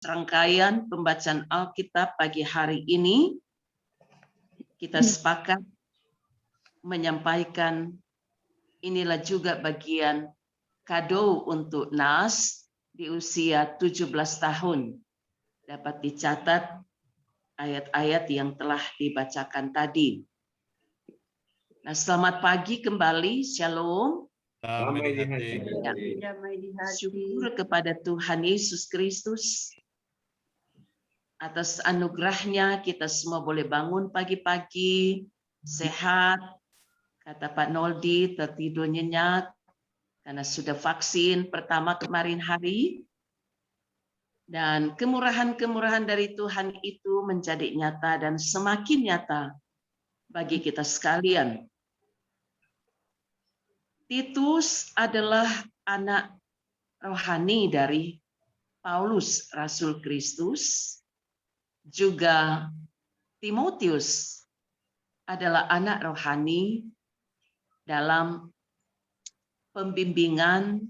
Rangkaian pembacaan Alkitab pagi hari ini, kita sepakat menyampaikan inilah juga bagian kado untuk Nas di usia 17 tahun. Dapat dicatat ayat-ayat yang telah dibacakan tadi. Nah, selamat pagi kembali, Shalom. Damai di hati. Syukur kepada Tuhan Yesus Kristus atas anugerahnya kita semua boleh bangun pagi-pagi sehat. Kata Pak Noldi tertidur nyenyak karena sudah vaksin pertama kemarin hari. Dan kemurahan-kemurahan dari Tuhan itu menjadi nyata dan semakin nyata bagi kita sekalian. Titus adalah anak rohani dari Paulus Rasul Kristus. Juga Timotius adalah anak rohani dalam pembimbingan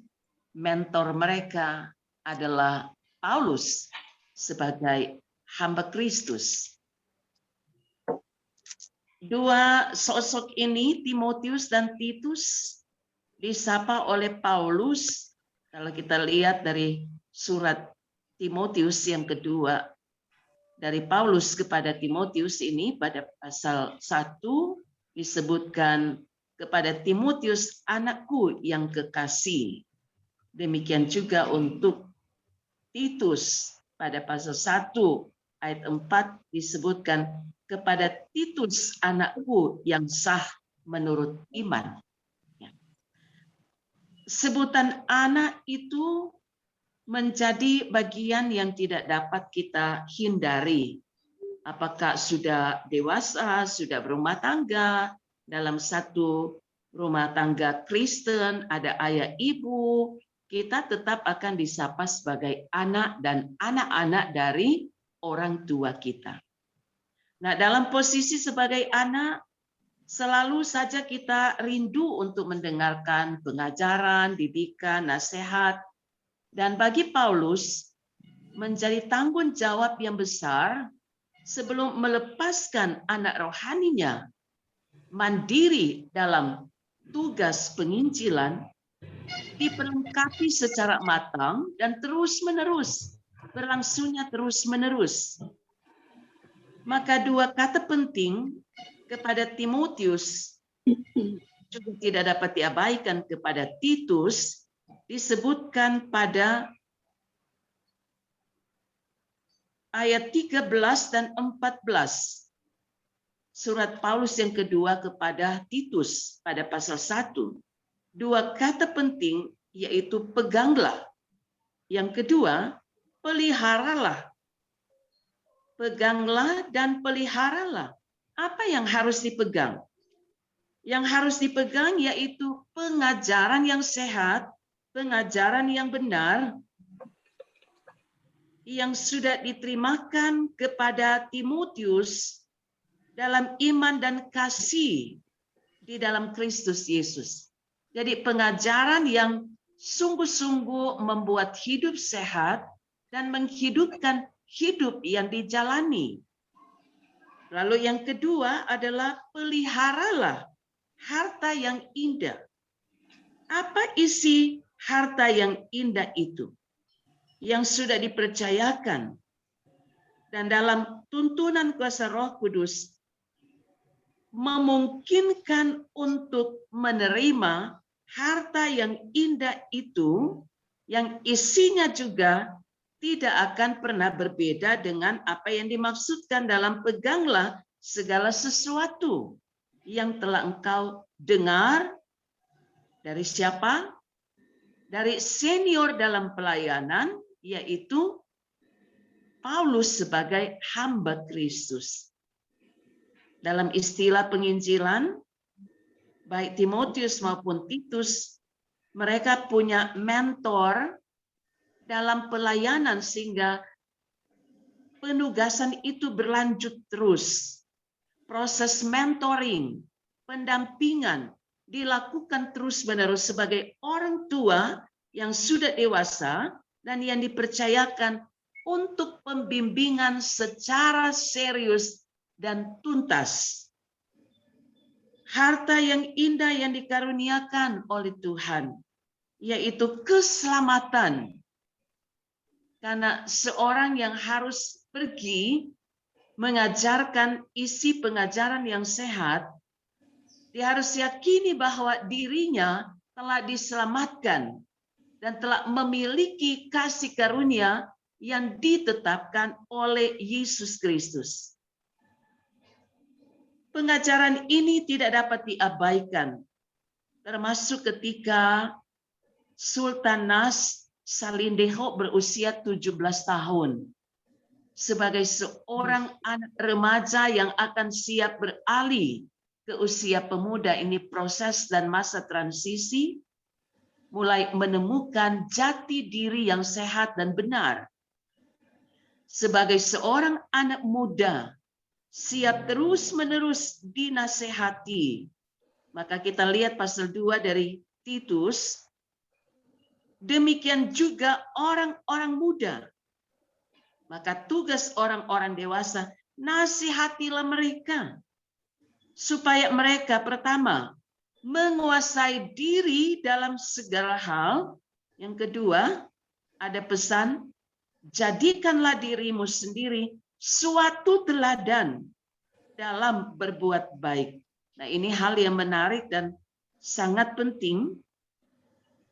mentor mereka adalah Paulus sebagai hamba Kristus. Dua sosok ini, Timotius dan Titus, disapa oleh Paulus. Kalau kita lihat dari surat Timotius yang kedua, dari Paulus kepada Timotius ini pada pasal 1 disebutkan kepada Timotius anakku yang kekasih. Demikian juga untuk Titus pada pasal 1 ayat 4 disebutkan kepada Titus anakku yang sah menurut iman. Sebutan anak itu menjadi bagian yang tidak dapat kita hindari. Apakah sudah dewasa, sudah berumah tangga, dalam satu rumah tangga Kristen, ada ayah ibu, kita tetap akan disapa sebagai anak dan anak-anak dari orang tua kita. Nah, dalam posisi sebagai anak, selalu saja kita rindu untuk mendengarkan pengajaran, didikan, nasihat. Dan bagi Paulus, menjadi tanggung jawab yang besar sebelum melepaskan anak rohaninya mandiri dalam tugas penginjilan, diperlengkapi secara matang dan terus-menerus, berlangsungnya terus-menerus. Maka dua kata penting kepada Timotius juga tidak dapat diabaikan kepada Titus, disebutkan pada ayat 13 dan 14. Surat Paulus yang kedua kepada Titus pada pasal 1. Dua kata penting yaitu peganglah. Yang kedua, peliharalah. Peganglah dan peliharalah. Apa yang harus dipegang? Yang harus dipegang yaitu pengajaran yang sehat, pengajaran yang benar, yang sudah diterimakan kepada Timotius dalam iman dan kasih di dalam Kristus Yesus. Jadi pengajaran yang sungguh-sungguh membuat hidup sehat dan menghidupkan hidup yang dijalani. Lalu yang kedua adalah peliharalah harta yang indah. Apa isi harta yang indah itu? Yang sudah dipercayakan. Dan dalam tuntunan kuasa Roh Kudus, memungkinkan untuk menerima harta yang indah itu, yang isinya juga tidak akan pernah berbeda dengan apa yang dimaksudkan dalam peganglah segala sesuatu yang telah engkau dengar. Dari siapa? Dari senior dalam pelayanan, yaitu Paulus sebagai hamba Kristus. Dalam istilah penginjilan, baik Timotius maupun Titus, mereka punya mentor dalam pelayanan sehingga penugasan itu berlanjut terus. Proses mentoring, pendampingan dilakukan terus-menerus sebagai orang tua yang sudah dewasa dan yang dipercayakan untuk pembimbingan secara serius dan tuntas. Harta yang indah yang dikaruniakan oleh Tuhan, yaitu keselamatan. Karena seorang yang harus pergi mengajarkan isi pengajaran yang sehat, dia harus yakini bahwa dirinya telah diselamatkan dan telah memiliki kasih karunia yang ditetapkan oleh Yesus Kristus. Pengajaran ini tidak dapat diabaikan, termasuk ketika Sultan Nas Salindeho berusia 17 tahun. Sebagai seorang anak remaja yang akan siap beralih ke usia pemuda, ini proses dan masa transisi, mulai menemukan jati diri yang sehat dan benar. Sebagai seorang anak muda, siap terus-menerus dinasehati. Maka kita lihat pasal 2 dari Titus, demikian juga orang-orang muda. Maka tugas orang-orang dewasa, nasihatilah mereka. Supaya mereka pertama, menguasai diri dalam segala hal. Yang kedua, ada pesan, jadikanlah dirimu sendiri suatu teladan dalam berbuat baik. Nah, ini hal yang menarik dan sangat penting.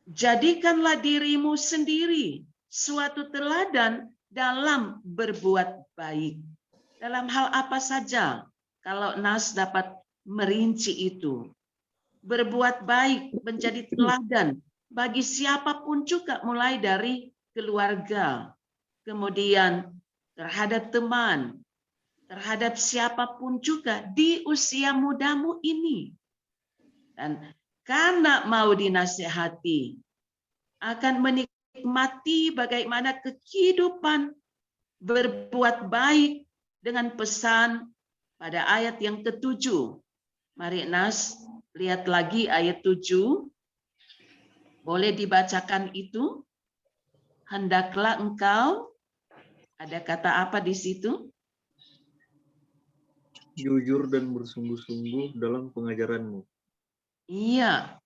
Jadikanlah dirimu sendiri suatu teladan dalam berbuat baik. Dalam hal apa saja, kalau Nas dapat merinci itu. Berbuat baik menjadi teladan bagi siapapun juga, mulai dari keluarga, kemudian terhadap teman, terhadap siapapun juga di usia mudamu ini. Dan karena mau dinasihati, akan menikmati bagaimana kehidupan berbuat baik dengan pesan pada ayat yang ke-7. Mari Nas, lihat lagi ayat 7. Boleh dibacakan itu? Hendaklah engkau, ada kata apa di situ? Jujur dan bersungguh-sungguh dalam pengajaranmu. Iya,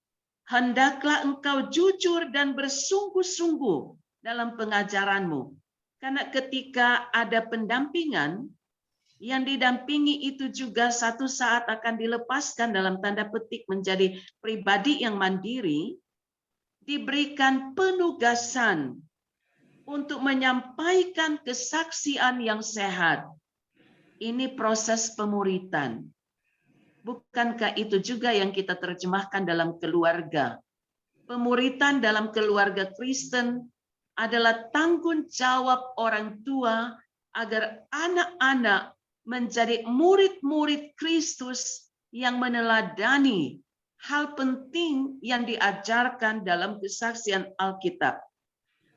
hendaklah engkau jujur dan bersungguh-sungguh dalam pengajaranmu. Karena ketika ada pendampingan, yang didampingi itu juga satu saat akan dilepaskan dalam tanda petik menjadi pribadi yang mandiri, diberikan penugasan untuk menyampaikan kesaksian yang sehat. Ini proses pemuritan. Bukankah itu juga yang kita terjemahkan dalam keluarga? Pemuritan dalam keluarga Kristen adalah tanggung jawab orang tua agar anak-anak menjadi murid-murid Kristus yang meneladani hal penting yang diajarkan dalam kesaksian Alkitab.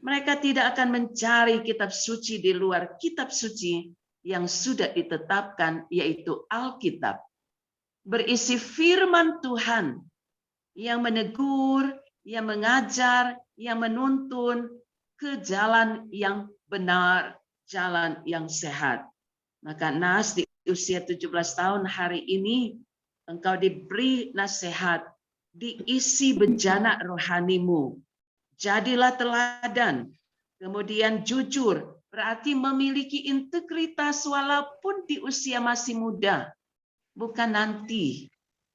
Mereka tidak akan mencari kitab suci di luar kitab suci yang sudah ditetapkan, yaitu Alkitab. Berisi firman Tuhan yang menegur, yang mengajar, yang menuntun ke jalan yang benar, jalan yang sehat. Maka Nas, di usia 17 tahun hari ini, engkau diberi nasihat, diisi bejana rohanimu. Jadilah teladan, kemudian jujur, berarti memiliki integritas walaupun di usia masih muda. Bukan nanti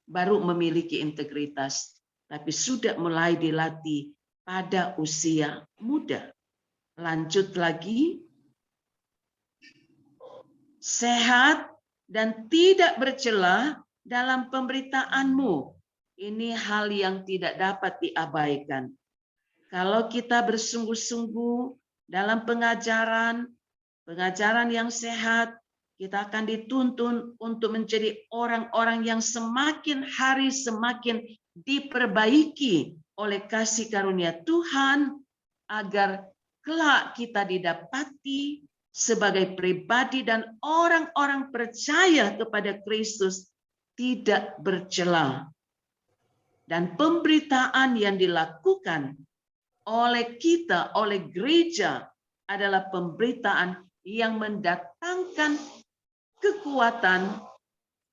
baru memiliki integritas, tapi sudah mulai dilatih pada usia muda. Lanjut lagi. Sehat dan tidak bercela dalam pemberitaanmu. Ini hal yang tidak dapat diabaikan. Kalau kita bersungguh-sungguh dalam pengajaran yang sehat, kita akan dituntun untuk menjadi orang-orang yang semakin hari semakin diperbaiki oleh kasih karunia Tuhan, agar kelak kita didapati sebagai pribadi dan orang-orang percaya kepada Kristus tidak bercela. Dan pemberitaan yang dilakukan oleh kita, oleh gereja, adalah pemberitaan yang mendatangkan kekuatan,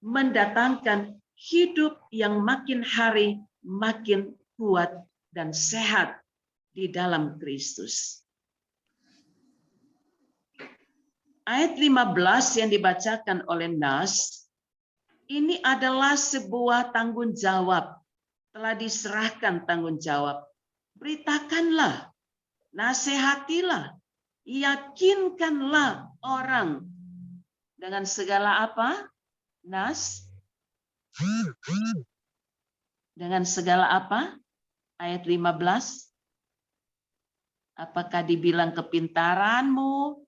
mendatangkan hidup yang makin hari makin kuat dan sehat di dalam Kristus. Ayat 15 yang dibacakan oleh Nas, ini adalah sebuah tanggung jawab. Telah diserahkan tanggung jawab. Beritakanlah, nasihatilah, yakinkanlah orang dengan segala apa? Nas? Dengan segala apa? Ayat 15. Apakah dibilang kepintaranmu,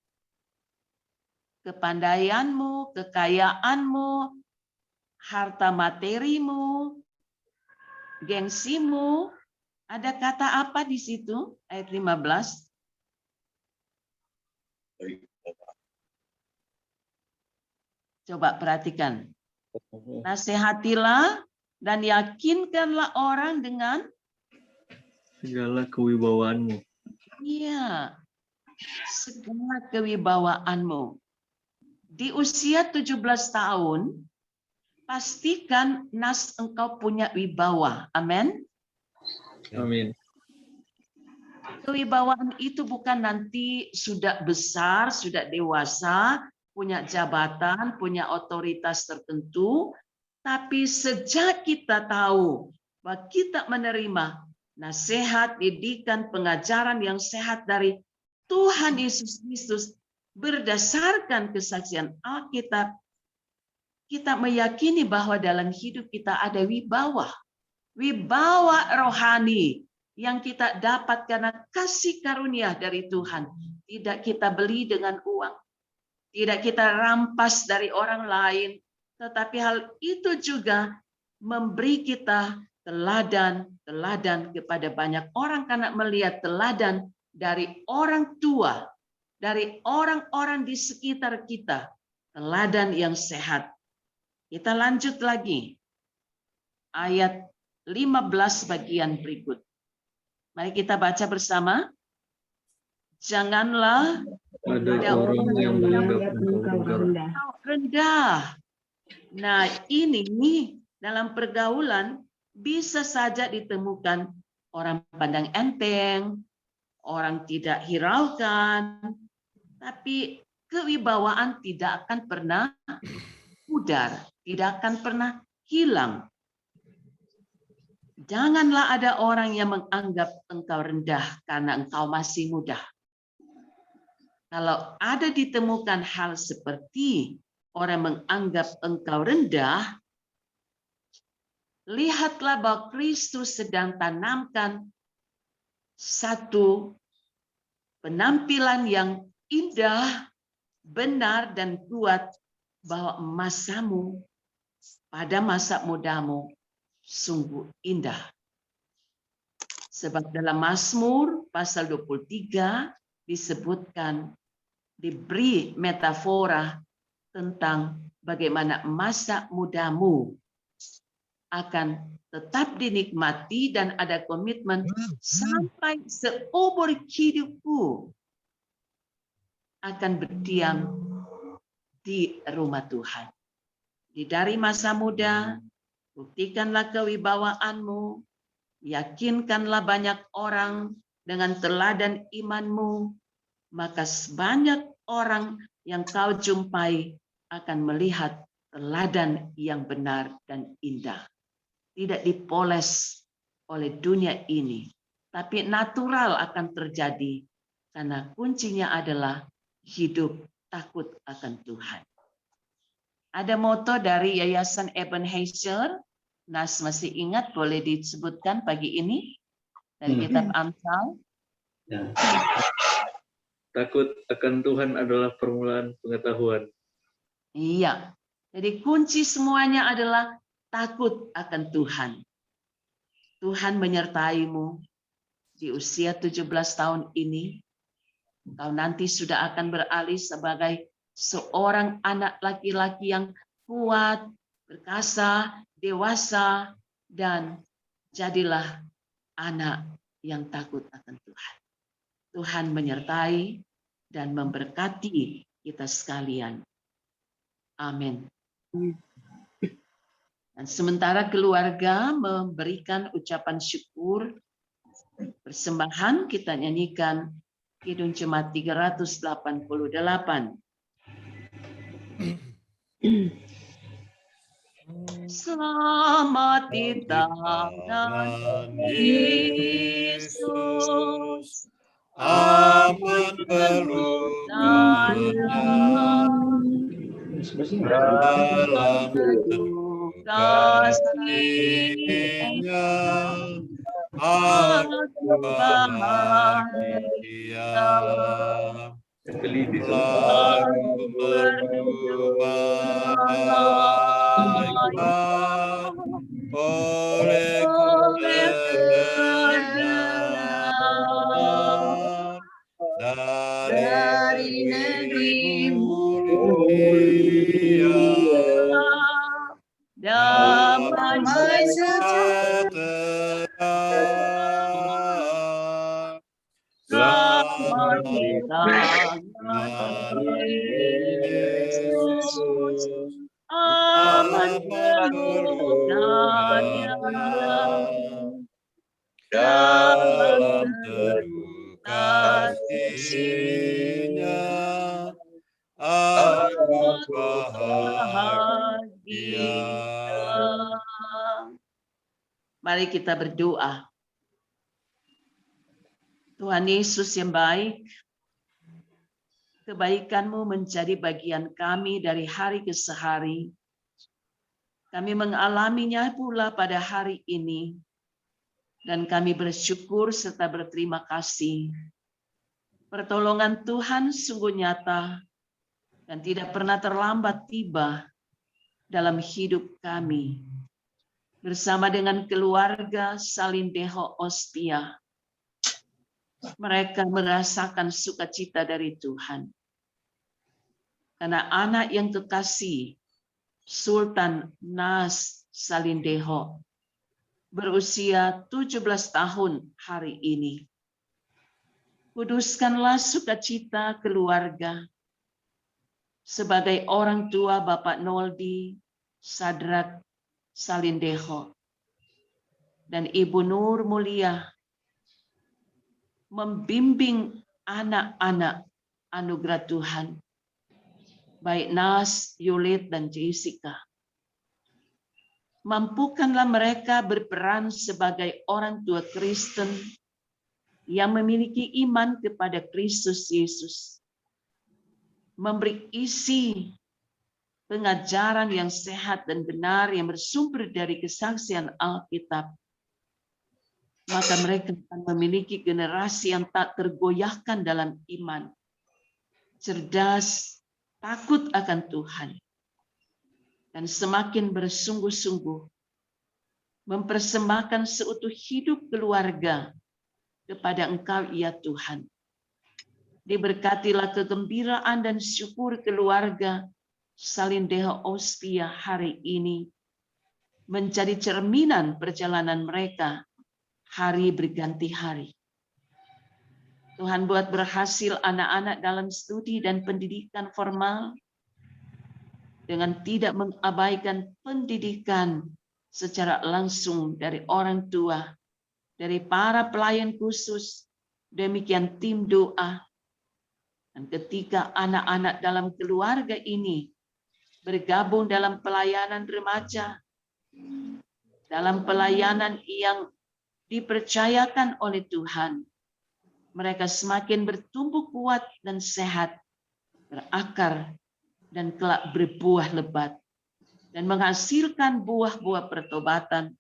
kepandaianmu, kekayaanmu, harta materimu, gengsimu? Ada kata apa di situ? Ayat 15. Coba perhatikan. Nasihatilah dan yakinkanlah orang dengan Segala kewibawaanmu. iya, segala kewibawaanmu. Di usia 17 tahun, pastikan Nas engkau punya wibawa. Amin. Amin. Kewibawaan itu bukan nanti sudah besar, sudah dewasa, punya jabatan, punya otoritas tertentu, tapi sejak kita tahu bahwa kita menerima nasihat, didikan, pengajaran yang sehat dari Tuhan Yesus Kristus berdasarkan kesaksian Alkitab, kita meyakini bahwa dalam hidup kita ada wibawa rohani yang kita dapat karena kasih karunia dari Tuhan. Tidak kita beli dengan uang, tidak kita rampas dari orang lain, tetapi hal itu juga memberi kita teladan kepada banyak orang karena melihat teladan dari orang tua, dari orang-orang di sekitar kita, teladan yang sehat. Kita lanjut lagi. Ayat 15 bagian berikut. Mari kita baca bersama. Janganlah Ada orang yang menganggap engkau rendah. Nah, ini dalam pergaulan bisa saja ditemukan orang pandang enteng, orang tidak hiraukan, tapi kewibawaan tidak akan pernah pudar, tidak akan pernah hilang. Janganlah ada orang yang menganggap engkau rendah karena engkau masih muda. Kalau ada ditemukan hal seperti orang menganggap engkau rendah, lihatlah bahwa Kristus sedang tanamkan satu penampilan yang indah, benar, dan kuat bahwa masamu pada masa mudamu sungguh indah. Sebab dalam Mazmur pasal 23 disebutkan, diberi metafora tentang bagaimana masa mudamu akan tetap dinikmati dan ada komitmen sampai seumur hidupku akan berdiam di rumah Tuhan. Dari masa muda, buktikanlah kewibawaanmu, yakinkanlah banyak orang dengan teladan imanmu, maka sebanyak orang yang kau jumpai akan melihat teladan yang benar dan indah. Tidak dipoles oleh dunia ini, tapi natural akan terjadi karena kuncinya adalah hidup takut akan Tuhan. Ada moto dari Yayasan Ebenezer, Nas masih ingat, boleh disebutkan pagi ini dari kitab Amsal. Ya. Takut akan Tuhan adalah permulaan pengetahuan. Iya, jadi kunci semuanya adalah takut akan Tuhan. Tuhan menyertaimu di usia 17 tahun ini. Kau nanti sudah akan beralih sebagai seorang anak laki-laki yang kuat, perkasa, dewasa, dan jadilah anak yang takut akan Tuhan. Tuhan menyertai, dan memberkati kita sekalian. Amin. Dan sementara keluarga memberikan ucapan syukur, persembahan, kita nyanyikan Kidung Jemaat 388. Selamat di tangan Yesus, aman berlututnya dalam penuh kasih-Nya. Aku bahagia, lagu berkumandangkan oleh kebenaran dari negeri mulia, damai sejahtera. Selamat di tangan Yesus, aman berlututnya dalam teduh kasih-Nya. Aku bahagia. Mari kita berdoa. Tuhan Yesus yang baik, kebaikan-Mu menjadi bagian kami dari hari ke hari. Kami mengalaminya pula pada hari ini, dan kami bersyukur serta berterima kasih. Pertolongan Tuhan sungguh nyata dan tidak pernah terlambat tiba dalam hidup kami. Bersama dengan keluarga Salindeho Ospia, mereka merasakan sukacita dari Tuhan. Karena anak yang kekasih, Sultan Nas Salindeho, berusia 17 tahun hari ini. Kuduskanlah sukacita keluarga. Sebagai orang tua Bapak Noldi Sadrak Salindeho dan Ibu Nur Mulia, membimbing anak-anak anugerah Tuhan, baik Nas, Yulit, dan Jessica. Mampukanlah mereka berperan sebagai orang tua Kristen yang memiliki iman kepada Kristus Yesus, memberi isi pengajaran yang sehat dan benar yang bersumber dari kesaksian Alkitab. Maka mereka akan memiliki generasi yang tak tergoyahkan dalam iman, cerdas, takut akan Tuhan, dan semakin bersungguh-sungguh mempersembahkan seutuh hidup keluarga kepada Engkau, ya Tuhan. Diberkatilah kegembiraan dan syukur keluarga Salindeho Ospia hari ini menjadi cerminan perjalanan mereka hari berganti hari. Tuhan buat berhasil anak-anak dalam studi dan pendidikan formal dengan tidak mengabaikan pendidikan secara langsung dari orang tua, dari para pelayan khusus, demikian tim doa. Dan ketika anak-anak dalam keluarga ini bergabung dalam pelayanan remaja, dalam pelayanan yang dipercayakan oleh Tuhan, mereka semakin bertumbuh kuat dan sehat, berakar, dan kelak berbuah lebat, dan menghasilkan buah-buah pertobatan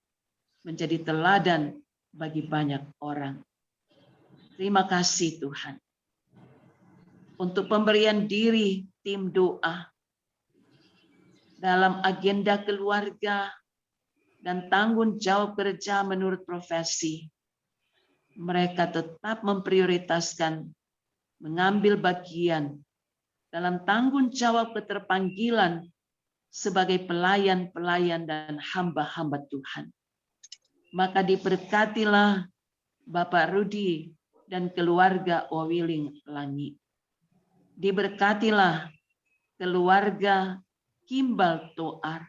menjadi teladan bagi banyak orang. Terima kasih Tuhan untuk pemberian diri tim doa dalam agenda keluarga dan tanggung jawab kerja menurut profesi. Mereka tetap memprioritaskan mengambil bagian dalam tanggung jawab keterpanggilan sebagai pelayan-pelayan dan hamba-hamba Tuhan. Maka diberkatilah Bapak Rudi dan keluarga Wawiling Langi. Diberkatilah keluarga Kimbal Toar.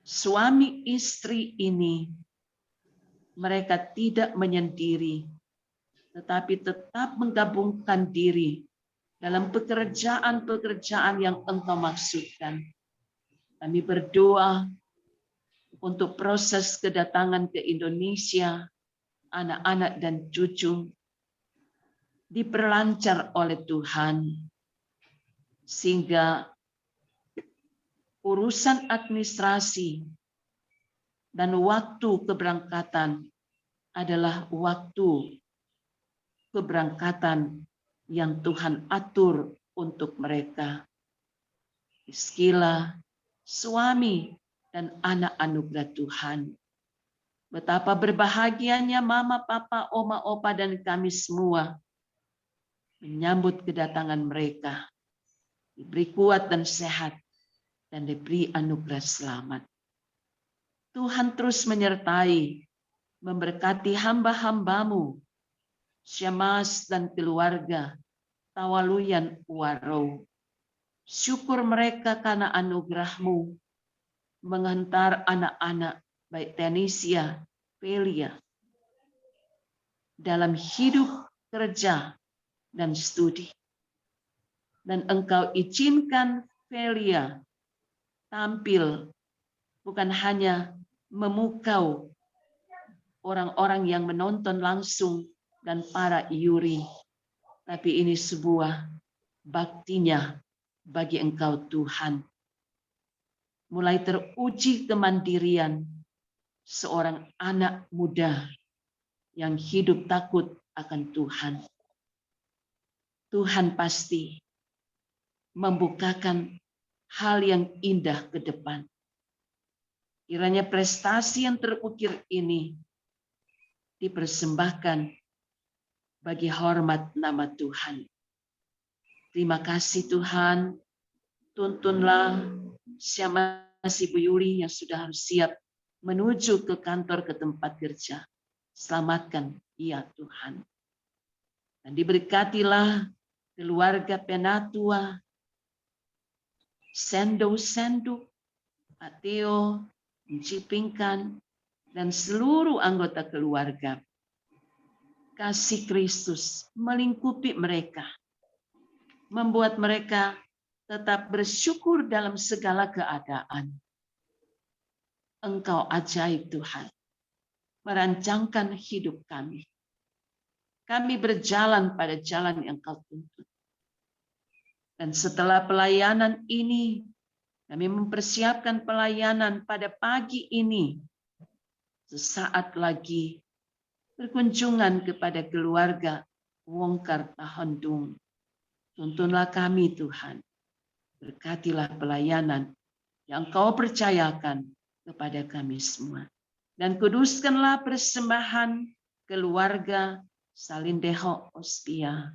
Suami istri ini, mereka tidak menyendiri, tetapi tetap menggabungkan diri dalam pekerjaan-pekerjaan yang Engkau maksudkan. Kami berdoa untuk proses kedatangan ke Indonesia, anak-anak dan cucu, diperlancar oleh Tuhan, sehingga urusan administrasi dan waktu keberangkatan adalah waktu keberangkatan yang Tuhan atur untuk mereka. Rizkilah suami dan anak anugerah Tuhan. Betapa berbahagianya mama, papa, oma, opa, dan kami semua menyambut kedatangan mereka. Diberi kuat dan sehat, dan diberi anugerah selamat. Tuhan terus menyertai, memberkati hamba-hambamu, Syamas dan keluarga, Tawaluyan Waro. Syukur mereka karena anugerah-Mu menghantar anak-anak baik Tenisia, Pelia, dalam hidup, kerja, dan studi. Dan Engkau izinkan Pelia tampil bukan hanya memukau orang-orang yang menonton langsung dan para iuri, tapi ini sebuah baktinya bagi Engkau Tuhan. Mulai teruji kemandirian seorang anak muda yang hidup takut akan Tuhan. Tuhan pasti membukakan hal yang indah ke depan. Kiranya prestasi yang terukir ini dipersembahkan bagi hormat nama Tuhan. Terima kasih Tuhan, tuntunlah Syamas Ibu Yuli yang sudah harus siap menuju ke kantor, ke tempat kerja. Selamatkan ia Tuhan. Dan diberkatilah keluarga Penatua, Sendu, Ateo, Cipingkan, dan seluruh anggota keluarga. Kasih Kristus melingkupi mereka, membuat mereka tetap bersyukur dalam segala keadaan. Engkau ajaib Tuhan, merancangkan hidup kami. Kami berjalan pada jalan yang Kau tuntut. Dan setelah pelayanan ini, kami mempersiapkan pelayanan pada pagi ini. Sesaat lagi berkunjungan kepada keluarga Wongkar Tahandung. Tuntunlah kami Tuhan. Berkatilah pelayanan yang Kau percayakan kepada kami semua. Dan kuduskanlah persembahan keluarga Salindeho Ospia.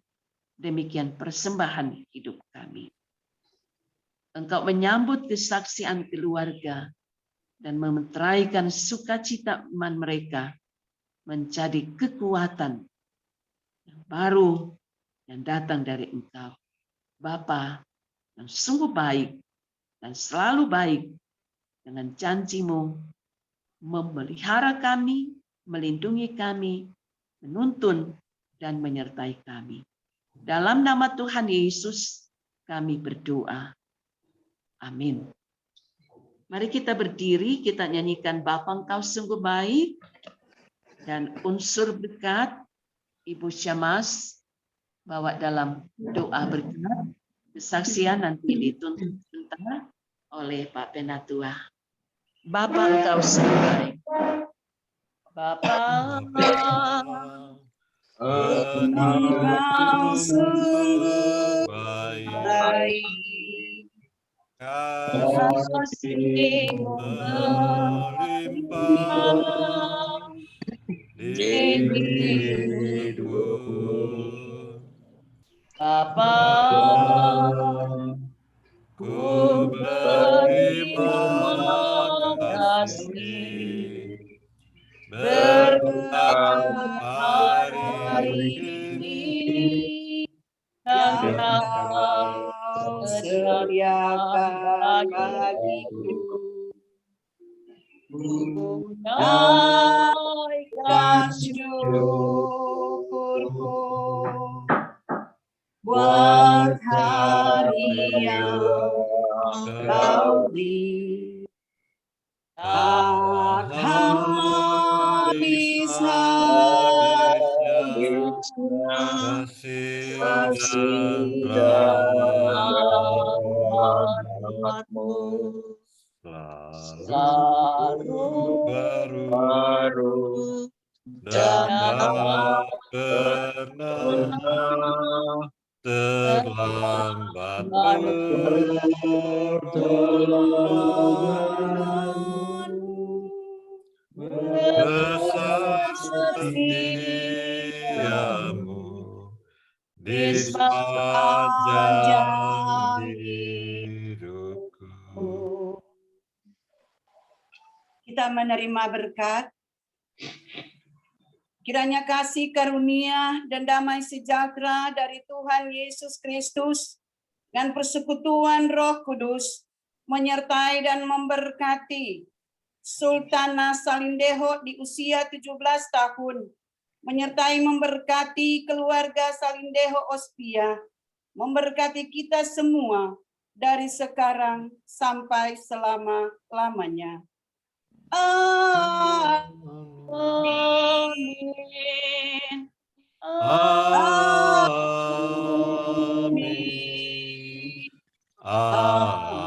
Demikian persembahan hidup kami. Engkau menyambut kesaksian keluarga dan memeteraikan sukacita iman mereka menjadi kekuatan yang baru yang datang dari Engkau. Bapa yang sungguh baik dan selalu baik, dengan janji-Mu memelihara kami, melindungi kami, menuntun dan menyertai kami. Dalam nama Tuhan Yesus kami berdoa. Amin. Mari kita berdiri, kita nyanyikan Bapa Engkau sungguh baik, dan unsur berkat Ibu Syamas bawa dalam doa berkat. Kesaksian nanti dituntut sebentar oleh Pak Penatua. Bapa Engkau sungguh baik. Bapa Engkau sungguh baik, kasih-Mu melimpah di hidupku. Bapa, Ku berterima kasih berkat hari ini yang Kau muliakan bagiku. Naikkan syukurku buat hari yang kau beri. Tak habis kasih dan rahmat-Mu selalu baru dan tak pernah terlambat pertolongan-Mu, besar setiamu di sepanjang hidupku. Kita menerima berkat. Kiranya kasih karunia dan damai sejahtera dari Tuhan Yesus Kristus dan persekutuan Roh Kudus menyertai dan memberkati Sultana Salindeho di usia 17 tahun, menyertai memberkati keluarga Salindeho Ospia, memberkati kita semua dari sekarang sampai selama-lamanya. Amin. Amin. Amin.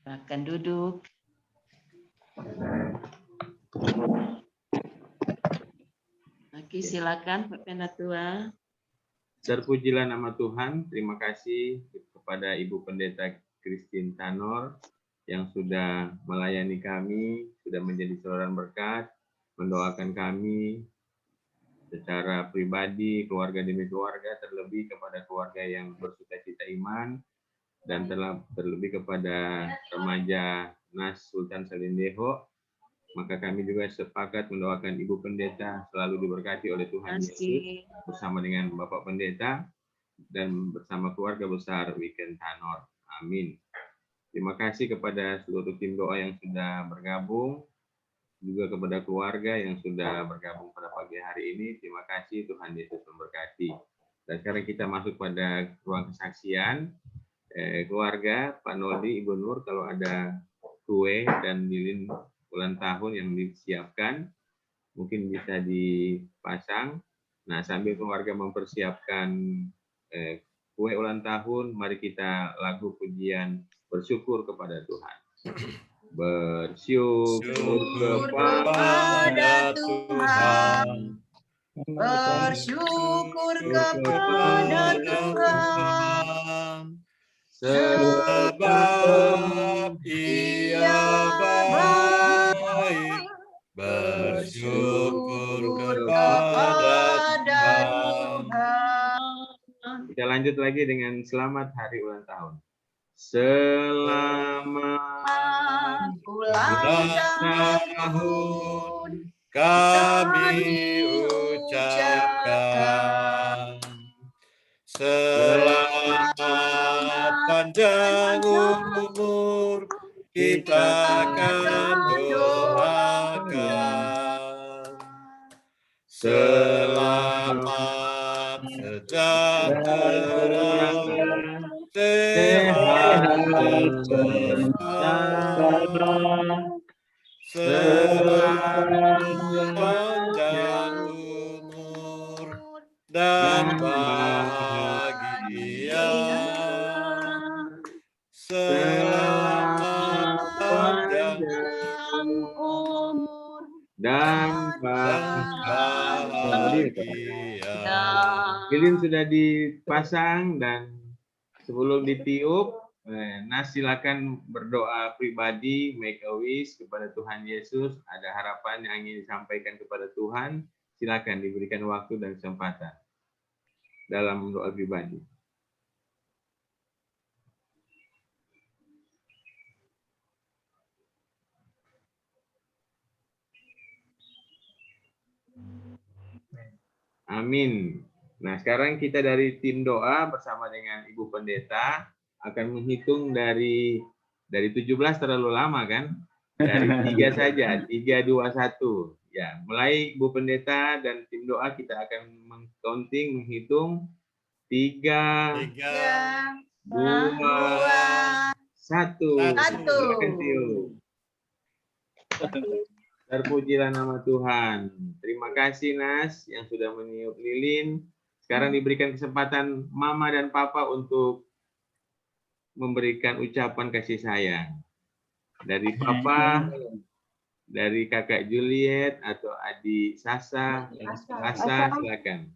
Silakan duduk. Oke, silakan Pak Penatua. Terpujilah nama Tuhan. Terima kasih kepada Ibu Pendeta Christine Tanor yang sudah melayani kami, sudah menjadi saluran berkat, mendoakan kami secara pribadi, keluarga demi keluarga, terlebih kepada keluarga yang bersukacita iman, dan terlebih kepada remaja Nas Sultan Salindeho. Maka kami juga sepakat mendoakan Ibu Pendeta selalu diberkati oleh Tuhan Yesus bersama dengan Bapak Pendeta dan bersama keluarga besar Weekend Tanor. Amin. Terima kasih kepada seluruh tim doa yang sudah bergabung, juga kepada keluarga yang sudah bergabung pada pagi hari ini. Terima kasih, Tuhan Yesus memberkati. Dan sekarang kita masuk pada ruang kesaksian. Keluarga, Pak Noldi, Ibu Nur, kalau ada kue dan lilin ulang tahun yang disiapkan, mungkin bisa dipasang. Nah, sambil keluarga mempersiapkan kue ulang tahun, mari kita lagu pujian bersyukur kepada Tuhan. Bersyukur kepada Tuhan. Bersyukur kepada Tuhan, sebab Ia baik. Bersyukur kepada Tuhan. Kita lanjut lagi dengan selamat hari ulang tahun. Selamat ulang tahun kami ucapkan. Selamat panjang umur kita akan doakan. Selamat sejahtera, sehat berkah. Selamat panjang umur dan bahagia. Selamat panjang umur dan bahagia. lilin sudah dipasang dan sebelum ditiup, Nas silakan berdoa pribadi, make a wish kepada Tuhan Yesus. Ada harapan yang ingin disampaikan kepada Tuhan, silakan diberikan waktu dan kesempatan dalam doa pribadi. Amin. Nah, sekarang kita dari tim doa bersama dengan Ibu Pendeta akan menghitung dari 17 terlalu lama kan? Dari 3 saja, 3, 2, 1. Ya, mulai Ibu Pendeta dan tim doa kita akan menghitung 3, 2, 1. Silakan Tio. Terpujilah nama Tuhan. Terima kasih Nas yang sudah meniup lilin. Sekarang diberikan kesempatan Mama dan Papa untuk memberikan ucapan kasih sayang. Dari Papa, dari Kakak Juliet atau Adik Sasa. Sasa, silakan.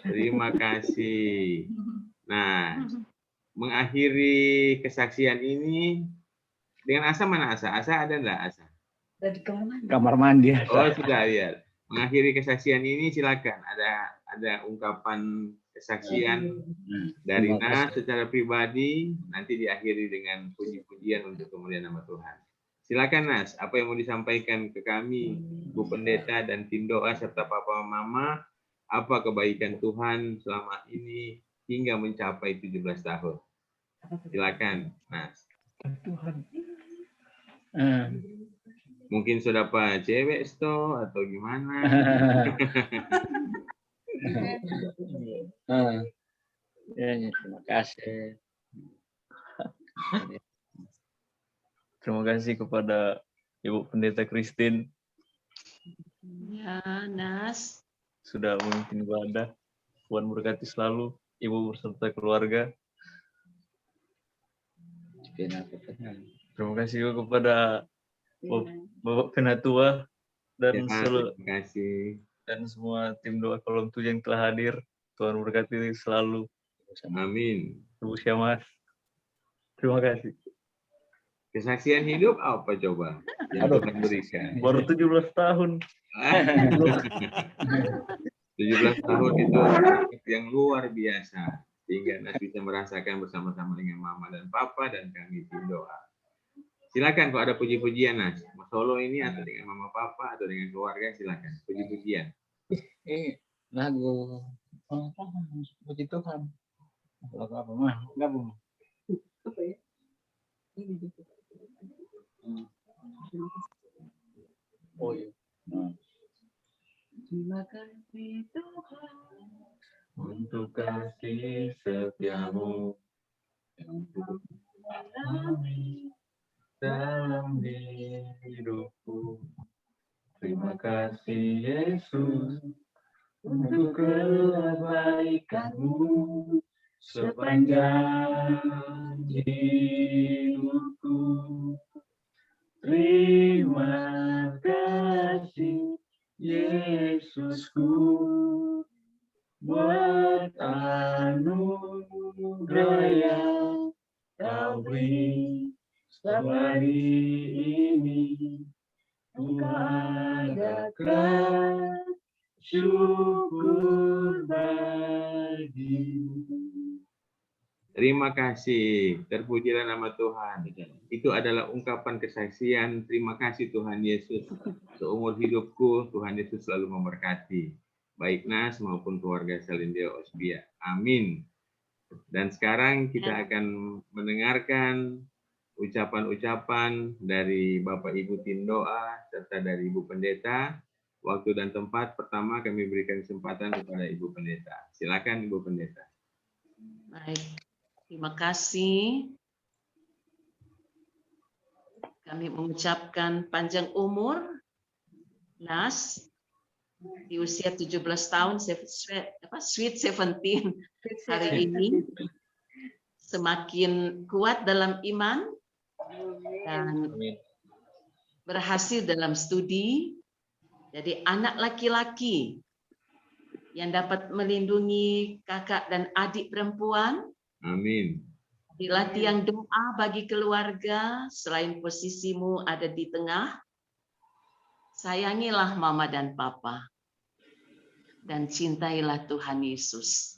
Terima kasih. Nah, mengakhiri kesaksian ini dengan Asa, mana Asa? Asa ada enggak Asa? Kamar mandi. Oh, sudah lihat. Mengakhiri kesaksian ini silakan. Ada ungkapan kesaksian dari Nas secara pribadi, nanti diakhiri dengan puji-pujian untuk kemuliaan nama Tuhan. Silakan Nas, apa yang mau disampaikan ke kami, Bu Pendeta dan tim doa serta Papa Mama, apa kebaikan Tuhan selama ini hingga mencapai 17 tahun. Silakan Nas. Tuhan. Mungkin sudah dapat cewek sto atau gimana? Ya, terima kasih. Terima kasih kepada Ibu Pendeta Christine Ya, Nas. sudah memimpin ibadah. Tuhan berkati selalu Ibu beserta keluarga. Terima kasih juga kepada Bapak Penatua dan Terima kasih. dan semua tim doa kolom 7 yang telah hadir. Tuhan berkati selalu. Amin. Ibu Syamas. Terima kasih. Kesaksian hidup apa coba yang Tuhan berikan? Baru 17 tahun. 17 tahun itu yang luar biasa. Sehingga Nas bisa merasakan bersama-sama dengan Mama dan Papa dan kami tim doa. Silakan kalau ada puji-pujian Nas. Mau solo ini atau dengan Mama Papa atau dengan keluarga silakan. Puji-pujian. Lagu puji Tuhan. Lagu apa mah? Gabung. Oh iya. Terima kasih Tuhan. Untuk kasih setiamu yang mengalami dalam hidupku. Terima kasih Yesus untuk kebaikanmu sepanjang hidupku. Terima kasih Yesusku buat anugerah yang Kau beri hari ini. Engkau adakan syukur bagimu. Terima kasih. Terpujilah nama Tuhan. Itu adalah ungkapan kesaksian. Terima kasih Tuhan Yesus. Seumur hidupku Tuhan Yesus selalu memberkati. Baik Nas maupun keluarga Salindia Ospia. Amin. Dan sekarang kita akan mendengarkan ucapan-ucapan dari Bapak Ibu tim doa serta dari Ibu Pendeta. Waktu dan tempat pertama kami berikan kesempatan kepada Ibu Pendeta. Silakan Ibu Pendeta. Baik, terima kasih. Kami mengucapkan panjang umur Nas di usia 17 tahun, sweet 17 hari ini, semakin kuat dalam iman dan berhasil dalam studi. Jadi anak laki-laki yang dapat melindungi kakak dan adik perempuan. Amin. Bila tiang doa bagi keluarga selain posisimu ada di tengah. Sayangilah mama dan papa. Dan cintailah Tuhan Yesus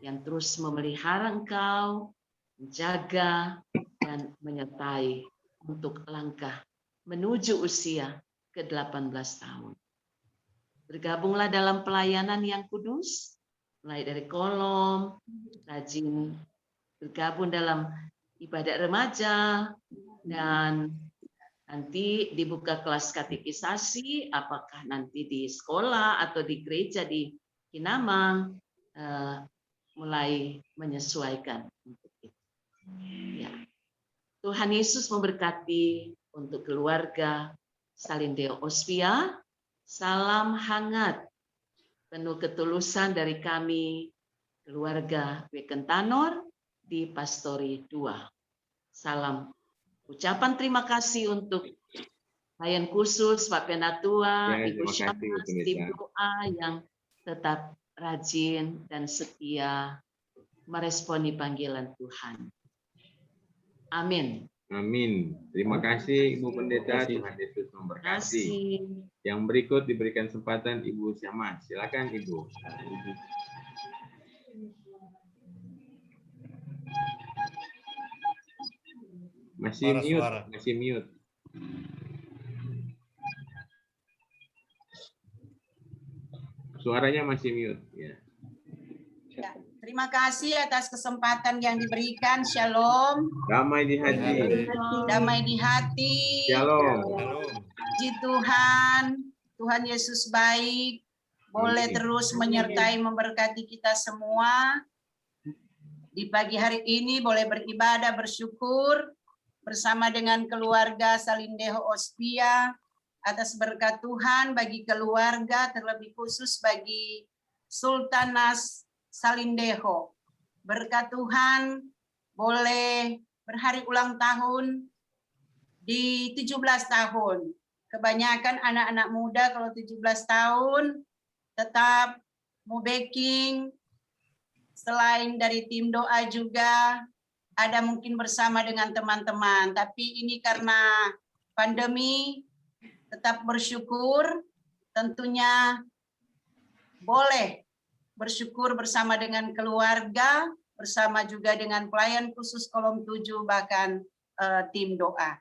yang terus memelihara engkau, menjaga dan menyertai untuk langkah menuju usia ke-18 tahun. Bergabunglah dalam pelayanan yang kudus, mulai dari kolom, rajin bergabung dalam ibadat remaja, dan nanti dibuka kelas katekisasi, apakah nanti di sekolah atau di gereja di Kinamang, mulai menyesuaikan untuk itu. Ya. Tuhan Yesus memberkati untuk keluarga Salindeo Ospia. Salam hangat, penuh ketulusan dari kami, keluarga Wekentanor di Pastori 2. Salam ucapan terima kasih untuk pelayan khusus Pak Penatua, Ya, Ibu terima kasih, Bu Syammas, Pendeta. tim doa yang tetap rajin dan setia meresponi panggilan Tuhan. Amin. Amin. Terima kasih Ibu Pendeta. Terima kasih. Tuhan Yesus Terima memberkati. kasih. Yang berikut diberikan kesempatan Ibu Syammas. Silakan Ibu. Masih mute, Suara-suara. masih mute. Suaranya masih mute. Ya. Ya, terima kasih atas kesempatan yang diberikan. Shalom, Damai di hati. damai di hati. Shalom. Shalom. Puji Tuhan, Tuhan Yesus baik. Boleh Amin. terus menyertai memberkati kita semua. Di pagi hari ini boleh beribadah, bersyukur bersama dengan keluarga Salindeho Ospia atas berkat Tuhan bagi keluarga, terlebih khusus bagi Sultanas Salindeho. Berkat Tuhan boleh berhari ulang tahun di 17 tahun. Kebanyakan anak-anak muda kalau 17 tahun tetap mau backing, selain dari tim doa juga ada mungkin bersama dengan teman-teman. Tapi ini karena pandemi tetap bersyukur, tentunya boleh bersyukur bersama dengan keluarga, bersama juga dengan pelayan khusus kolom 7 bahkan tim doa.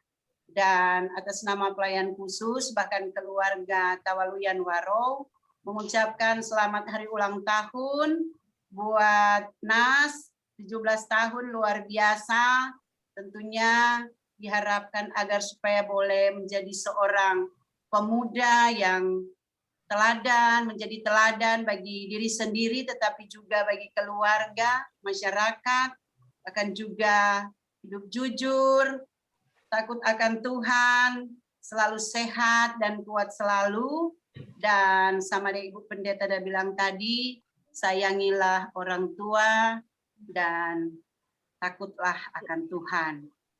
Dan atas nama pelayan khusus bahkan keluarga Tawaluyan Waro mengucapkan selamat hari ulang tahun buat Nas, 17 tahun luar biasa. Tentunya diharapkan agar supaya boleh menjadi seorang pemuda yang teladan, menjadi teladan bagi diri sendiri tetapi juga bagi keluarga, masyarakat, akan juga hidup jujur, takut akan Tuhan, selalu sehat dan kuat selalu. Dan sama dari Ibu Pendeta udah bilang tadi, sayangilah orang tua dan takutlah akan Tuhan.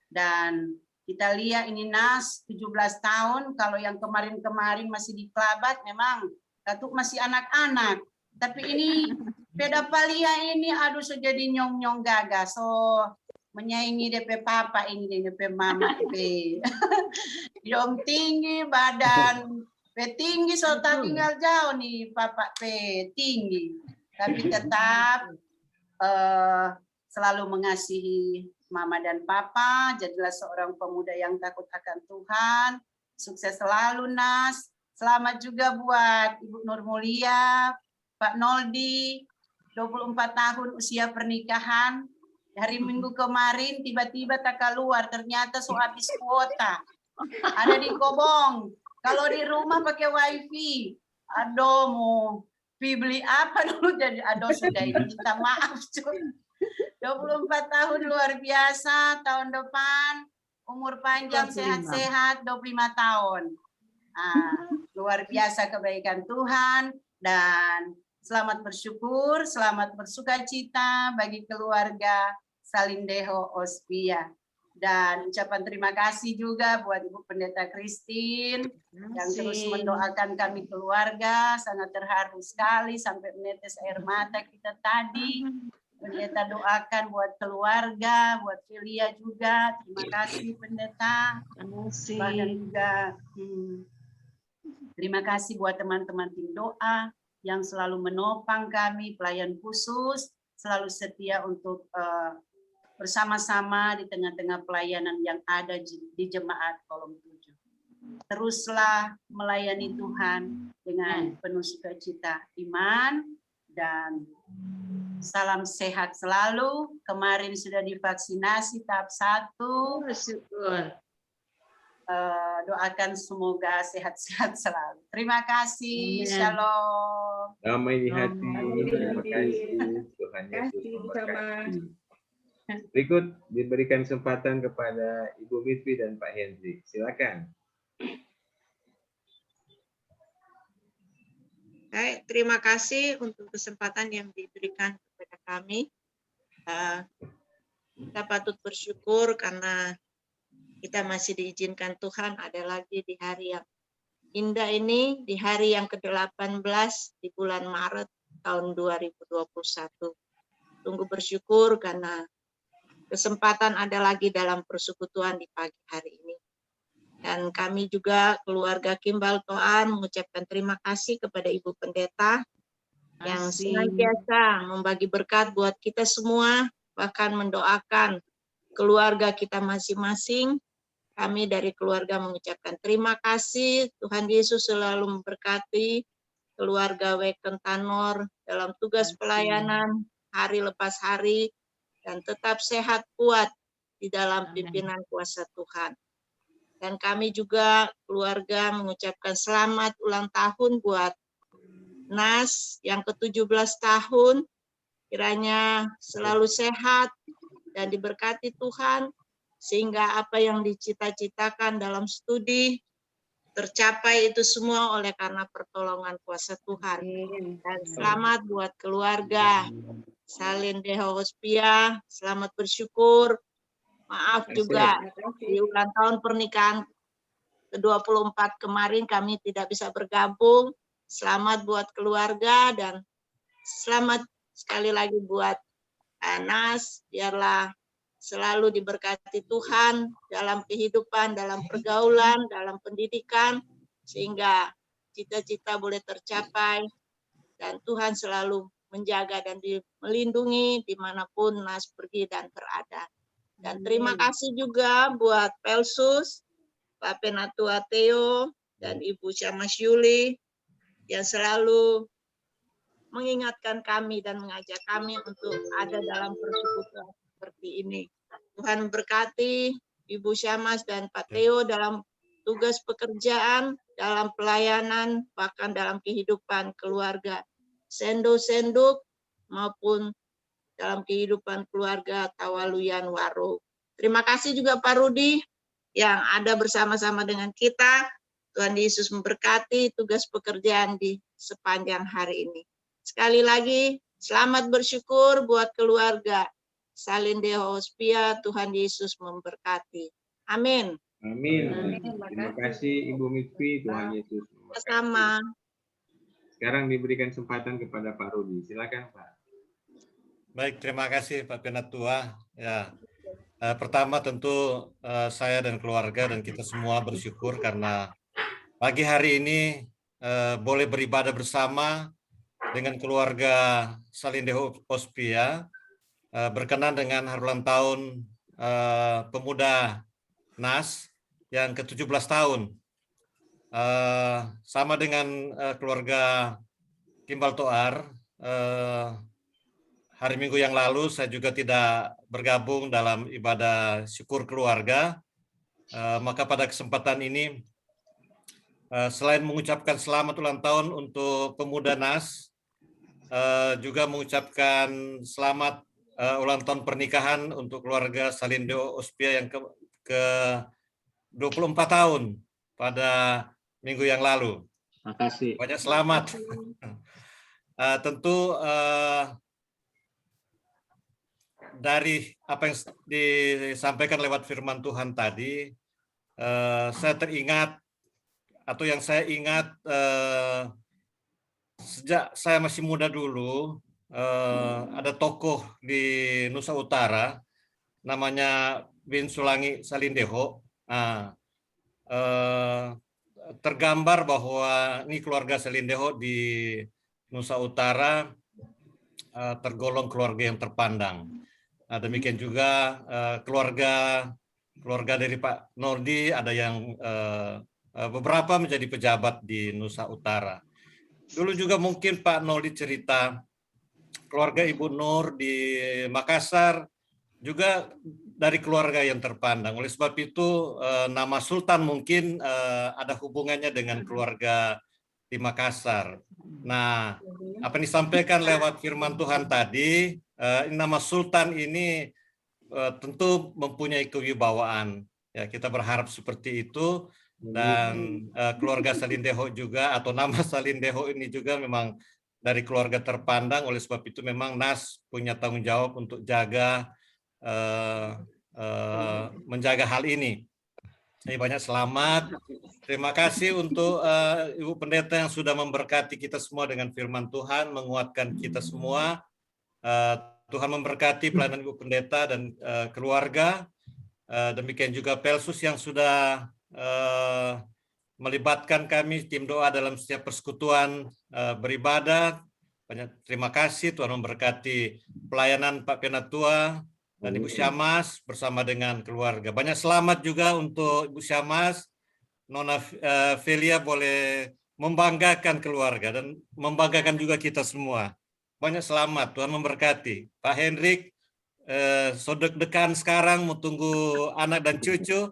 Dan kita lihat ini Nas 17 tahun, kalau yang kemarin-kemarin masih di Kelabat memang Datuk masih anak-anak. Tapi ini Peda Palia ini aduh so jadi nyong-nyong gagah. So menyaingi DP papa ini DP mama DP. Dong tinggi badan P tinggi so tak tinggal jauh nih papa P tinggi. Tapi tetap selalu mengasihi mama dan papa, jadilah seorang pemuda yang takut akan Tuhan. Sukses selalu Nas. Selamat juga buat Ibu Nur Mulia, Pak Noldi, 24 tahun usia pernikahan. Hari Minggu kemarin tiba-tiba tak keluar, ternyata so habis kuota. Ada di Kobong. Kalau di rumah pakai wifi. Aduh, mau beli apa dulu jadi aduh sudah ini minta maaf. 24 tahun luar biasa, tahun depan umur panjang, 25. sehat-sehat, 25 tahun. Luar biasa kebaikan Tuhan dan selamat bersyukur, selamat bersukacita bagi keluarga Salindeho Ospia. Dan ucapan terima kasih juga buat Ibu Pendeta Christine yang terus mendoakan kami keluarga, sangat terharu sekali sampai menetes air mata kita tadi. Pendeta doakan buat keluarga, buat Filia juga. Terima kasih Pendeta. Bahkan juga terima kasih buat teman-teman tim doa yang selalu menopang kami, pelayan khusus, selalu setia untuk bersama-sama di tengah-tengah pelayanan yang ada di Jemaat Kolom 7. teruslah melayani Tuhan dengan penuh sukacita iman, dan salam sehat selalu. Kemarin sudah divaksinasi tahap 1. Bersyukur. Doakan semoga sehat-sehat selalu. Terima kasih. Amin. Shalom. Damai di hati. Damai di Terima hati. kasih. Tuhan Yesus Kasih bersama. memberkati. Berikut diberikan kesempatan kepada Ibu Mitwi dan Pak Hendrik. Silakan. Baik, terima kasih untuk kesempatan yang diberikan kepada kami. Kita patut bersyukur karena kita masih diizinkan Tuhan ada lagi di hari yang indah ini, di hari yang ke-18 di bulan Maret tahun 2021. Sungguh bersyukur karena kesempatan ada lagi dalam persekutuan di pagi hari ini. Dan kami juga keluarga Kimbal Toan mengucapkan terima kasih kepada Ibu Pendeta yang senantiasa membagi berkat buat kita semua, bahkan mendoakan keluarga kita masing-masing. Kami dari keluarga mengucapkan terima kasih. Tuhan Yesus selalu memberkati keluarga Weken Tanor dalam tugas pelayanan hari lepas hari, dan tetap sehat kuat di dalam pimpinan kuasa Tuhan. Dan kami juga keluarga mengucapkan selamat ulang tahun buat Nas yang ke-17 tahun. Kiranya selalu sehat dan diberkati Tuhan, sehingga apa yang dicita-citakan dalam studi tercapai itu semua oleh karena pertolongan kuasa Tuhan. Dan selamat buat keluarga Salindeho Hospia, selamat bersyukur. Maaf juga di ulang tahun pernikahan ke-24 kemarin kami tidak bisa bergabung. Selamat buat keluarga dan selamat sekali lagi buat Nas. Biarlah selalu diberkati Tuhan dalam kehidupan, dalam pergaulan, dalam pendidikan, sehingga cita-cita boleh tercapai dan Tuhan selalu menjaga dan melindungi dimanapun Nas pergi dan berada. Dan terima kasih juga buat Pelsus, Pak Penatua Theo, dan Ibu Syamas Yuli yang selalu mengingatkan kami dan mengajak kami untuk ada dalam persekutuan seperti ini. Tuhan memberkati Ibu Syamas dan Pak Theo dalam tugas pekerjaan, dalam pelayanan, bahkan dalam kehidupan keluarga Sendo-Senduk maupun dalam kehidupan keluarga Tawaluyan Waro. Terima kasih juga Pak Rudi yang ada bersama-sama dengan kita. Tuhan Yesus memberkati tugas pekerjaan di sepanjang hari ini. Sekali lagi, selamat bersyukur buat keluarga Salindeho Hospia. Tuhan Yesus memberkati. Amin. Amin. Terima kasih Ibu Mitwi. Tuhan Yesus memberkati. Sama. Sekarang diberikan kesempatan kepada Pak Rudi. Silakan Pak. Baik, terima kasih Pak Penatua. Ya, pertama tentu saya dan keluarga dan kita semua bersyukur karena pagi hari ini boleh beribadah bersama dengan keluarga Salindeho Hospia berkenan dengan hari ulang tahun pemuda Nas yang ke-17 tahun. Sama dengan keluarga Kimbal Toar, hari Minggu yang lalu saya juga tidak bergabung dalam ibadah syukur keluarga. Maka pada kesempatan ini, selain mengucapkan selamat ulang tahun untuk pemuda Nas, juga mengucapkan selamat ulang tahun pernikahan untuk keluarga Salindeho Hospia yang ke 24 tahun pada minggu yang lalu. Terima kasih. Banyak selamat. Tentu dari apa yang disampaikan lewat firman Tuhan tadi, saya teringat atau yang saya ingat sejak saya masih muda dulu, ada tokoh di Nusa Utara namanya Bin Sulangi Salindeho. Tergambar bahwa ini keluarga Salindeho di Nusa Utara tergolong keluarga yang terpandang. Demikian juga keluarga dari Pak Nordi ada yang beberapa menjadi pejabat di Nusa Utara. Dulu juga mungkin Pak Noldi cerita keluarga Ibu Nur di Makassar juga dari keluarga yang terpandang. Oleh sebab itu nama Sultan mungkin ada hubungannya dengan keluarga di Makassar. Nah, apa yang disampaikan lewat firman Tuhan tadi, nama Sultan ini tentu mempunyai kewibawaan. Ya, kita berharap seperti itu. Dan keluarga Salindeho juga, atau nama Salindeho ini juga memang dari keluarga terpandang. Oleh sebab itu memang NAS punya tanggung jawab untuk menjaga hal ini. Jadi banyak selamat. Terima kasih untuk Ibu Pendeta yang sudah memberkati kita semua dengan firman Tuhan, menguatkan kita semua. Tuhan memberkati pelayanan Ibu Pendeta dan keluarga. Demikian juga Pelsus yang sudah melibatkan kami tim doa dalam setiap persekutuan beribadah. Banyak terima kasih, Tuhan memberkati pelayanan Pak Penatua dan Ibu Syamas bersama dengan keluarga. Banyak selamat juga untuk Ibu Syamas. Nona Velia boleh membanggakan keluarga dan membanggakan juga kita semua. Banyak selamat, Tuhan memberkati. Pak Hendrik, deg-degan sekarang mau tunggu anak dan cucu.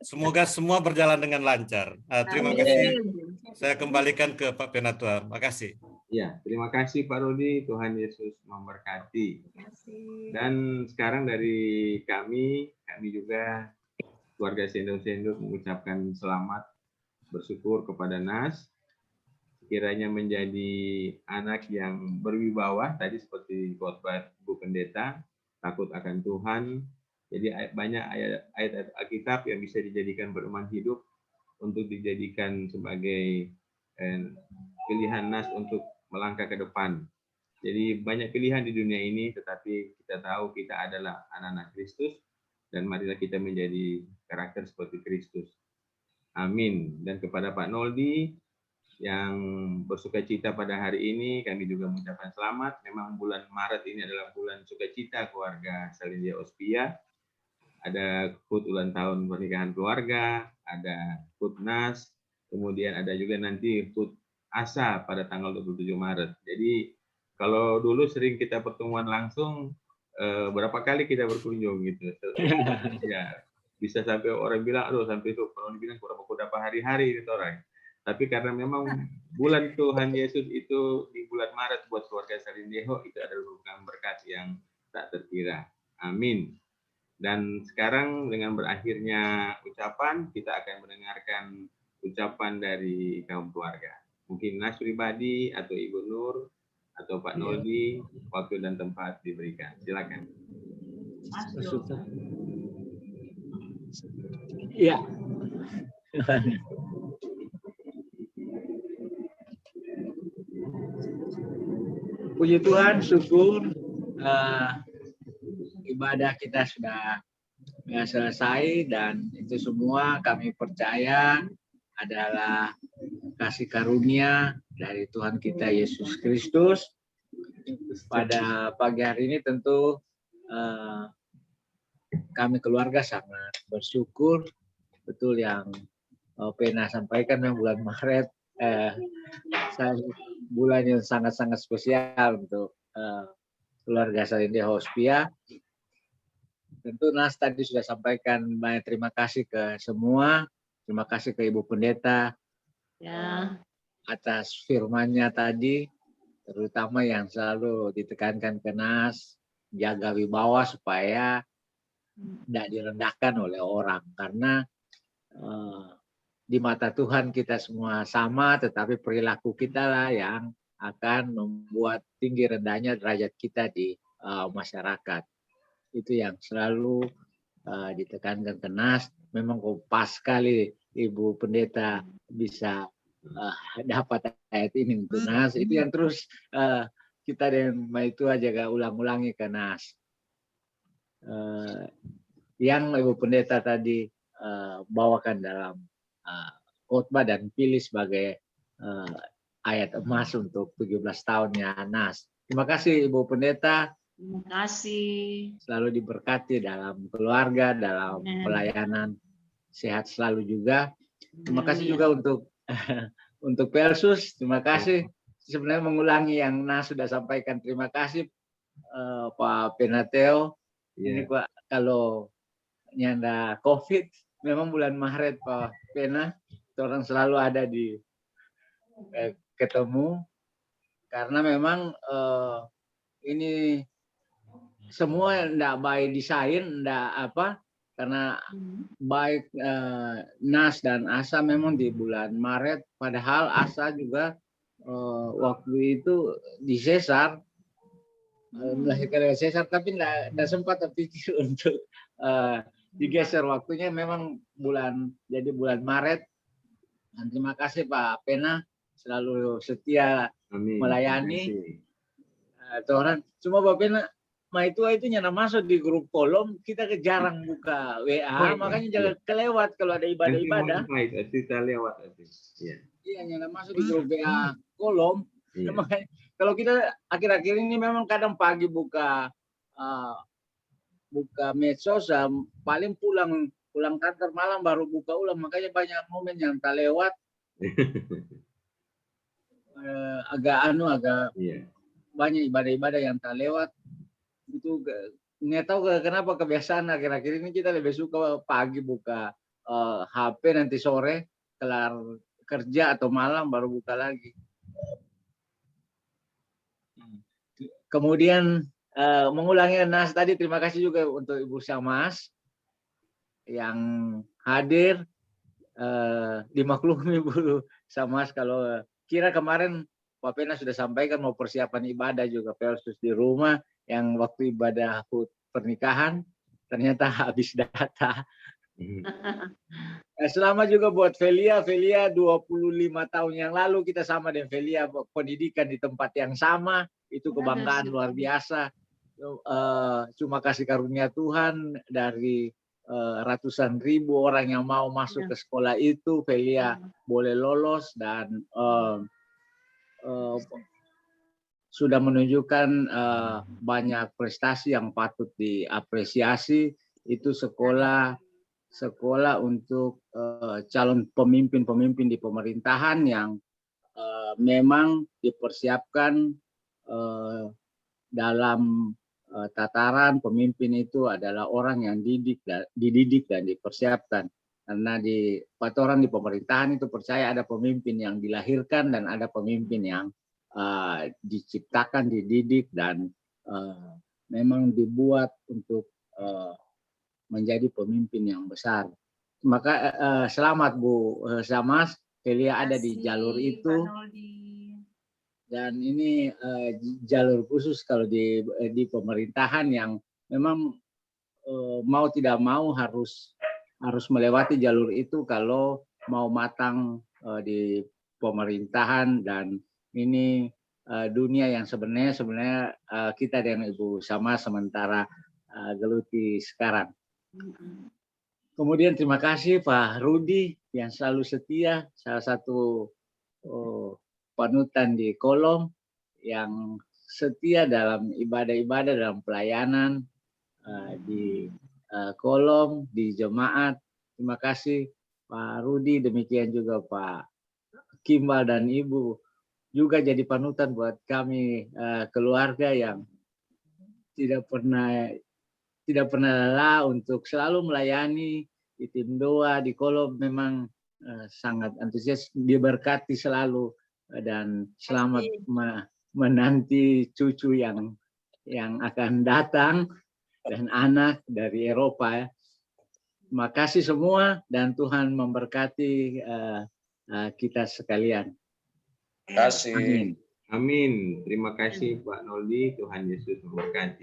Semoga semua berjalan dengan lancar. Terima kasih. Saya kembalikan ke Pak Penatua. Makasih. Ya, terima kasih Pak Rudi. Tuhan Yesus memberkati. Dan sekarang dari kami juga keluarga Sendok-Sendok mengucapkan selamat bersyukur kepada NAS. Kiranya menjadi anak yang berwibawa, tadi seperti khotbah Ibu Pendeta, takut akan Tuhan. Jadi banyak ayat-ayat Alkitab yang bisa dijadikan pedoman hidup untuk dijadikan sebagai pilihan NAS untuk melangkah ke depan. Jadi banyak pilihan di dunia ini, tetapi kita tahu kita adalah anak-anak Kristus, dan marilah kita menjadi karakter seperti Kristus. Amin. Dan kepada Pak Noldi yang bersuka cita pada hari ini, kami juga mengucapkan selamat. Memang bulan Maret ini adalah bulan sukacita keluarga Salindeho Ospia. Ada HUT ulang tahun pernikahan keluarga, ada HUT NAS, kemudian ada juga nanti HUT ASA pada tanggal 27 Maret. Jadi kalau dulu sering kita pertemuan langsung, berapa kali kita berkunjung gitu. Ya, bisa sampai orang bilang, aduh sampai itu kalau dibilang kurang apa hari-hari itu orang. Tapi karena memang bulan Tuhan Yesus itu di bulan Maret buat keluarga Salindeho itu adalah merupakan berkat yang tak terkira. Amin. Dan sekarang dengan berakhirnya ucapan, kita akan mendengarkan ucapan dari kaum keluarga. Mungkin NAS pribadi atau Ibu Nur atau Pak Noldi, waktu dan tempat diberikan. Silakan. Iya. Puji Tuhan, syukur ibadah kita sudah selesai, dan itu semua kami percaya adalah kasih karunia dari Tuhan kita Yesus Kristus. Pada pagi hari ini tentu kami keluarga sangat bersyukur, betul yang Pena sampaikan, bulan Maret bulan yang sangat-sangat spesial untuk keluarga Salindeho Ospia. Tentu NAS tadi sudah sampaikan banyak terima kasih ke semua, terima kasih ke Ibu Pendeta atas firman-Nya tadi, terutama yang selalu ditekankan ke NAS, jaga wibawa supaya tidak direndahkan oleh orang, karena di mata Tuhan kita semua sama, tetapi perilaku kita lah yang akan membuat tinggi rendahnya derajat kita di masyarakat. Itu yang selalu ditekankan ke NAS. Memang pas sekali Ibu Pendeta bisa dapat ayat ini untuk NAS. Itu yang terus kita dan itu aja ulang-ulangi ke NAS. Yang Ibu Pendeta tadi bawakan dalam khotbah dan pilih sebagai ayat emas untuk 17 tahunnya NAS. Terima kasih Ibu Pendeta. Terima kasih. Selalu diberkati dalam keluarga, dalam pelayanan. sehat selalu juga. Terima kasih juga untuk untuk Persus. Terima kasih. Sebenarnya mengulangi yang Nas sudah sampaikan. Terima kasih Pak Penateo. Ini Pak, kalau nyanda COVID, memang bulan Maret Pak Pena, orang selalu ada di ketemu, karena memang ini semua enggak by design, enggak apa, karena baik Nas dan Asa memang di bulan Maret, padahal Asa juga waktu itu disesar, melahirkan dengan sesar, tapi enggak sempat terpikir untuk digeser waktunya, memang jadi bulan Maret. Dan terima kasih Pak Pena, selalu setia melayani. Orang cuma Pak Pena, itu nyana masuk di grup kolom, kita jarang buka WA, makanya jangan kelewat kalau ada ibadah-ibadah. Kita lewat. Iya, nyana masuk di grup WA kolom. Makanya kalau kita akhir-akhir ini memang kadang pagi buka medsos, paling pulang kantor malam baru buka ulang, makanya banyak momen yang tak lewat. Agak banyak ibadah-ibadah yang tak lewat. Itu nggak tahu kenapa kebiasaan akhir-akhir ini kita lebih suka pagi buka HP, nanti sore kelar kerja atau malam baru buka lagi. Kemudian mengulangi Nas tadi, terima kasih juga untuk Ibu Samas yang hadir. Dimaklumi Bu Samas, kalau kira kemarin Pak Pena sudah sampaikan mau persiapan ibadah juga Persus di rumah, yang waktu ibadah pernikahan ternyata habis data. Selamat juga buat Velia 25 tahun yang lalu kita sama dengan Velia pendidikan di tempat yang sama, itu kebanggaan luar biasa. Cuma kasih karunia Tuhan dari ratusan ribu orang yang mau masuk ke sekolah itu, Velia boleh lolos dan sudah menunjukkan banyak prestasi yang patut diapresiasi. Itu sekolah untuk calon pemimpin di pemerintahan yang memang dipersiapkan dalam tataran pemimpin itu adalah orang yang dididik dan dipersiapkan. Karena orang di pemerintahan itu percaya ada pemimpin yang dilahirkan dan ada pemimpin yang diciptakan, dididik, dan memang dibuat untuk menjadi pemimpin yang besar. Maka selamat Bu Samas, Velia ada di jalur itu. Dan ini jalur khusus kalau di pemerintahan yang memang mau tidak mau harus melewati jalur itu kalau mau matang di pemerintahan. Dan ini dunia yang sebenarnya kita dengan Ibu Sama sementara geluti sekarang. Kemudian terima kasih Pak Rudi yang selalu setia, salah satu panutan di kolom yang setia dalam ibadah-ibadah, dalam pelayanan di kolom, di jemaat. Terima kasih Pak Rudi, demikian juga Pak Kimbal dan Ibu juga jadi panutan buat kami keluarga yang tidak pernah lelah untuk selalu melayani di tim doa, di kolom. Memang sangat antusias, diberkati selalu. Dan selamat menanti cucu yang akan datang dan anak dari Eropa. Terima kasih semua dan Tuhan memberkati kita sekalian. Terima kasih. Amin. Terima kasih Pak Noldi. Tuhan Yesus memberkati.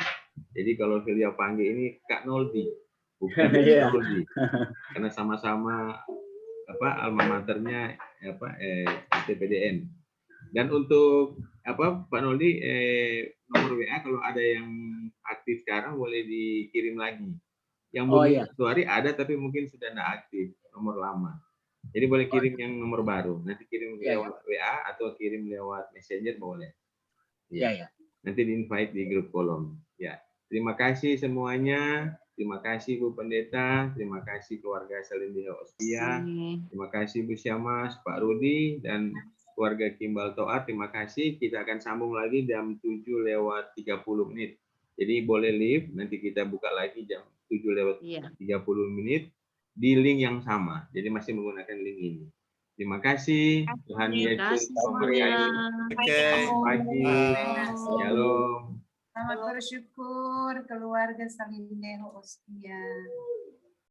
Jadi kalau Velia panggil ini Kak Noldi, bukan Noldi, karena sama-sama alma maternya ITPDN. Dan untuk Pak Noldi, nomor WA kalau ada yang aktif sekarang boleh dikirim lagi. Yang belum satu hari ada tapi mungkin sudah tidak aktif, nomor lama. Jadi boleh kirim yang nomor baru. Nanti kirim lewat WA atau kirim lewat Messenger boleh. Nanti di invite di grup kolom. Ya, terima kasih semuanya. Terima kasih Bu Pendeta, terima kasih keluarga Salindeho Ospia, terima kasih Bu Syamas, Pak Rudi, dan keluarga Kimbal Toat, terima kasih. Kita akan sambung lagi jam 7:30. Jadi boleh live, nanti kita buka lagi jam 7:30 di link yang sama. Jadi masih menggunakan link ini. Terima kasih. Tuhan Terima Yesus kasih memberkati. semuanya. Oke. Selamat pagi. Shalom. Selamat bersyukur keluarga Salindeho Ospia.